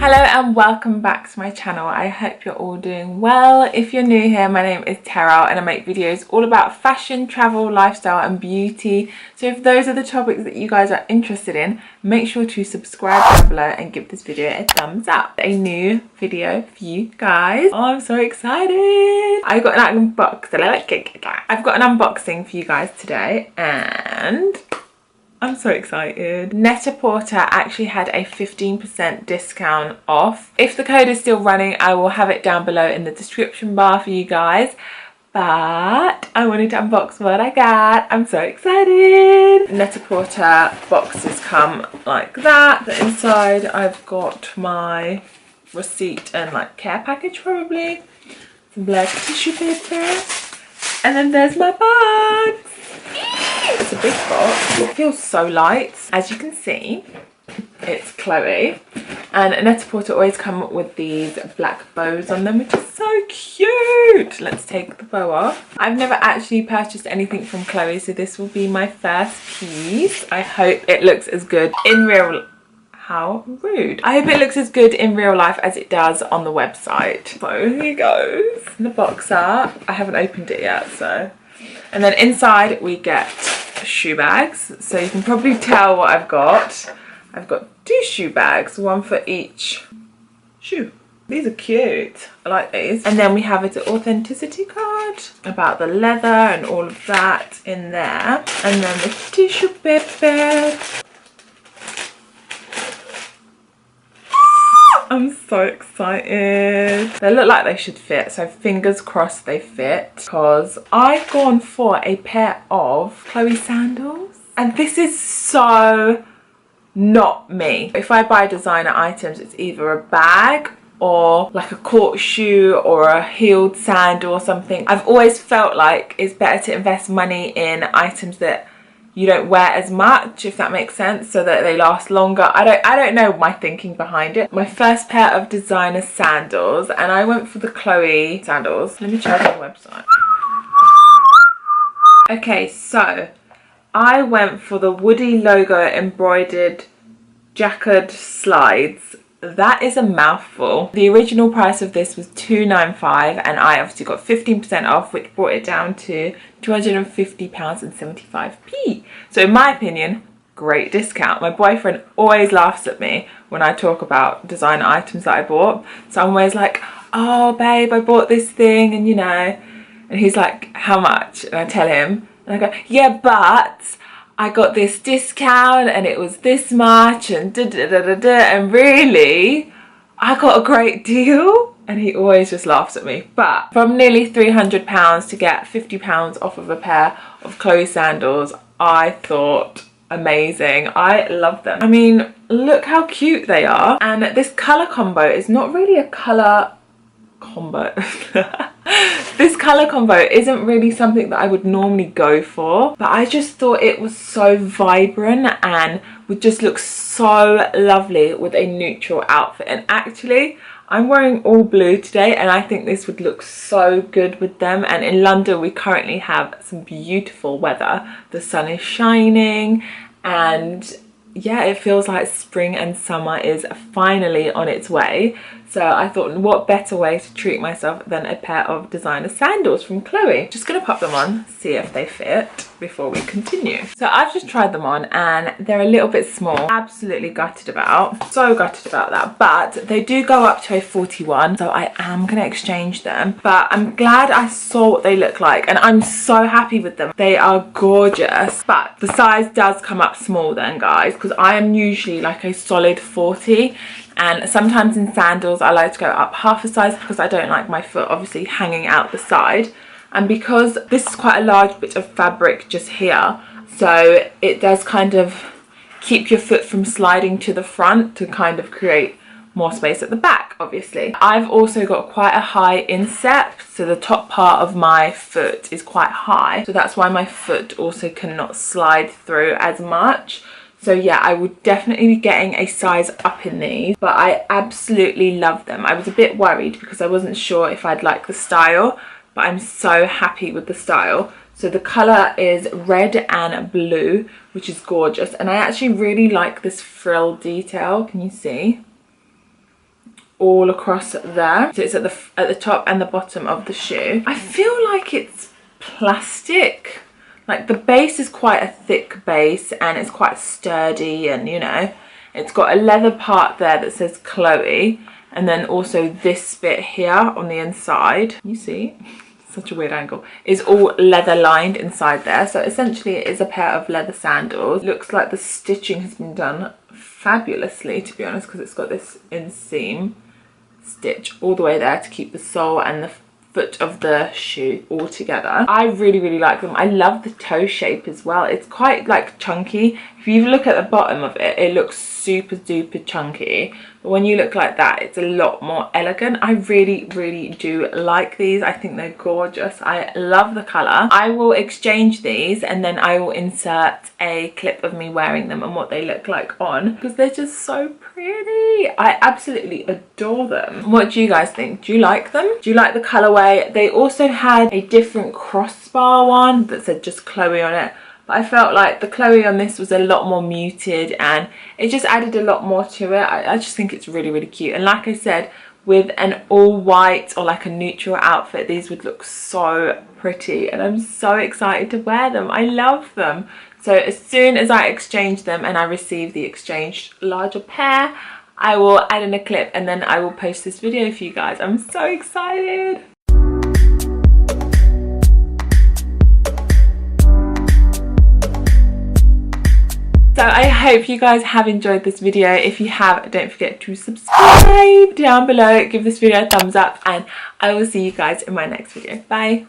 Hello and welcome back to my channel. I hope you're all doing well. If you're new here, my name is Teral and I make videos all about fashion, travel, lifestyle and beauty. So if those are the topics that you guys are interested in, make sure to subscribe down below and give this video a thumbs up. A new video for you guys. Oh, I'm so excited. I've got an unboxing for you guys today and I'm so excited. Net-a-Porter actually had a 15% discount off. If the code is still running, I will have it down below in the description bar for you guys. But I wanted to unbox what I got. I'm so excited. Net-a-Porter boxes come like that. The inside I've got my receipt and like care package probably. Some black tissue paper. And then there's my box. It's a big box. It feels so light. As you can see, it's Chloe. And Net-a-Porter always come with these black bows on them, which is so cute. Let's take the bow off. I've never actually purchased anything from Chloe, so this will be my first piece. I hope it looks as good in real... How rude. I hope it looks as good in real life as it does on the website. So here goes. The box art. I haven't opened it yet, so... And then inside we get shoe bags. So you can probably tell what I've got. I've got 2 shoe bags, one for each shoe. These are cute. I like these. And then we have an authenticity card about the leather and all of that in there. And then the tissue paper. I'm so excited. They look like they should fit, so fingers crossed they fit, because I've gone for a pair of Chloe sandals and this is so not me. If I buy designer items, it's either a bag or like a court shoe or a heeled sandal or something. I've always felt like it's better to invest money in items that you don't wear as much, if that makes sense, so that they last longer. I don't know my thinking behind it. My first pair of designer sandals, and I went for the Chloe sandals. Let me check the website. Okay, so I went for the Woody logo embroidered jacquard slides. That is a mouthful. The original price of this was $295 and I obviously got 15% off, which brought it down to £250.75. So in my opinion, great discount. My boyfriend always laughs at me when I talk about designer items that I bought. So I'm always like, oh babe, I bought this thing, and you know, and he's like, how much? And I tell him, and I go, yeah, but I got this discount and it was this much and da da da da da, and really I got a great deal. And he always just laughs at me. But from nearly £300 to get £50 off of a pair of Chloe sandals, I thought amazing. I love them. I mean, look how cute they are. And this colour combo is not really a colour combo. This colour combo isn't really something that I would normally go for, but I just thought it was so vibrant and would just look so lovely with a neutral outfit. And actually, I'm wearing all blue today and I think this would look so good with them. And in London we currently have some beautiful weather. The sun is shining and yeah, it feels like spring and summer is finally on its way. So I thought, what better way to treat myself than a pair of designer sandals from Chloe. Just gonna pop them on, see if they fit before we continue. So I've just tried them on and they're a little bit small. Absolutely gutted about. So gutted about that. But they do go up to a 41. So I am gonna exchange them. But I'm glad I saw what they look like and I'm so happy with them. They are gorgeous. But the size does come up small then, guys, because I am usually like a solid 40. And sometimes in sandals I like to go up half a size because I don't like my foot obviously hanging out the side, and because this is quite a large bit of fabric just here, so it does kind of keep your foot from sliding to the front to kind of create more space at the back. Obviously I've also got quite a high instep, so the top part of my foot is quite high, so that's why my foot also cannot slide through as much. So yeah, I would definitely be getting a size up in these, but I absolutely love them. I was a bit worried because I wasn't sure if I'd like the style, but I'm so happy with the style. So the colour is red and blue, which is gorgeous. And I actually really like this frill detail. Can you see? all across there. So it's at the top and the bottom of the shoe. I feel like it's plastic. Like the base is quite a thick base and it's quite sturdy, and you know, it's got a leather part there that says Chloe, and then also this bit here on the inside, you see, such a weird angle, is all leather lined inside there. So essentially it is a pair of leather sandals. Looks like the stitching has been done fabulously, to be honest, because it's got this inseam stitch all the way there to keep the sole and the foot of the shoe all together. I really like them. I love the toe shape as well. It's quite like chunky. If you look at the bottom of it, it looks super duper chunky, but when you look like that, it's a lot more elegant. I really do like these. I think they're gorgeous. I love the color. I will exchange these and then I will insert a clip of me wearing them and what they look like on, because they're just so pretty. I absolutely adore them. What do you guys think? Do you like them? Do you like the colorway? They also had a different crossbar one that said just Chloe on it, but I felt like the Chloe on this was a lot more muted and it just added a lot more to it. I just think it's really cute. And like I said, with an all white or like a neutral outfit, these would look so pretty, and I'm so excited to wear them. I love them. So as soon as I exchange them and I receive the exchanged larger pair, I will add in a clip and then I will post this video for you guys. I'm so excited. So I hope you guys have enjoyed this video. If you have, don't forget to subscribe down below, give this video a thumbs up, and I will see you guys in my next video. Bye.